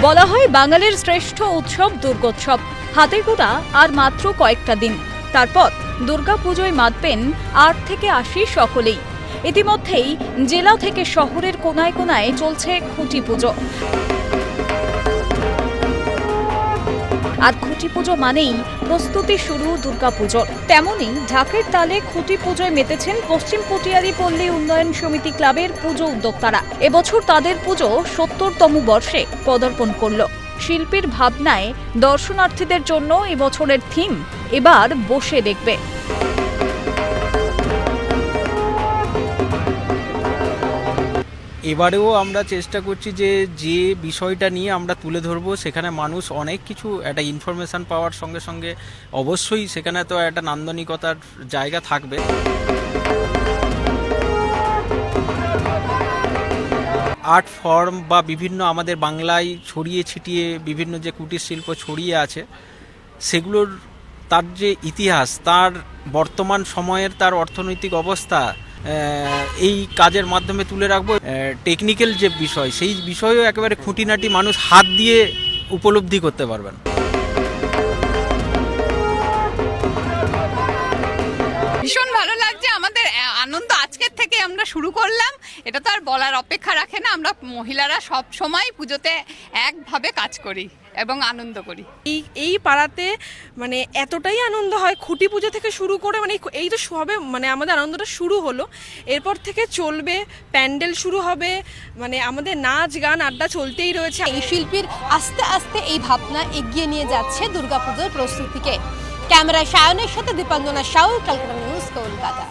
বলা হয় বাঙালির শ্রেষ্ঠ উৎসব দুর্গোৎসব। হাতে গোনা আর মাত্র কয়েকটা দিন, তারপর দুর্গাপুজোয় মাতবেন ৮ থেকে ৮০ সকলেই। ইতিমধ্যেই জেলা থেকে শহরের কোনায় কোনায় চলছে খুঁটি পুজো। আর খুঁটি পুজো মানেই প্রস্তুতি শুরু দুর্গাপুজোর। তেমনই ঢাকের তালে খুঁটি পুজোয় মেতেছেন পশ্চিম পটিয়ারি পল্লী উন্নয়ন সমিতি ক্লাবের পুজো উদ্যোক্তারা। এবছর তাদের পুজো ৭০তম বর্ষে পদার্পণ করল। শিল্পীর ভাবনায় দর্শনার্থীদের জন্য এবছরের থিম এবার বসে দেখবে। এবারেও আমরা চেষ্টা করছি যে বিষয়টা নিয়ে আমরা তুলে ধরবো, সেখানে মানুষ অনেক কিছু একটা ইনফরমেশান পাওয়ার সঙ্গে সঙ্গে অবশ্যই সেখানে তো একটা নান্দনিকতার জায়গা থাকবে। আর্ট ফর্ম বা বিভিন্ন আমাদের বাংলায় ছড়িয়ে ছিটিয়ে বিভিন্ন যে কুটির শিল্প ছড়িয়ে আছে, সেগুলোর তার যে ইতিহাস, তার বর্তমান সময়ের তার অর্থনৈতিক অবস্থা এই কাজের মাধ্যমে তুলে রাখবো। টেকনিক্যাল যে বিষয়, সেই বিষয়েও একেবারে খুঁটিনাটি মানুষ হাত দিয়ে উপলব্ধি করতে পারবেন। ভীষণ ভালো লাগছে, আমাদের আনন্দ আজকের থেকে আমরা শুরু করলাম, এটা তো আর বলার অপেক্ষা রাখে না। আমরা মহিলারা সব সময় পুজোতে একভাবে কাজ করি এবং আনন্দ করি। এই পাড়াতে মানে এতটাই আনন্দ হয়, খুঁটি পুজো থেকে শুরু করে মানে এই তো সবে মানে আমাদের আনন্দটা শুরু হলো, এরপর থেকে চলবে, প্যান্ডেল শুরু হবে, মানে আমাদের নাচ গান আড্ডা চলতেই রয়েছে। এই শিল্পীর আস্তে আস্তে এই ভাবনা এগিয়ে নিয়ে যাচ্ছে দুর্গাপুজোর প্রস্তুতিকে। ক্যামেরায় সায়নের সাথে দীপাঞ্জনা সাউ, ক্যালকাটা নিউজ, কলকাতা।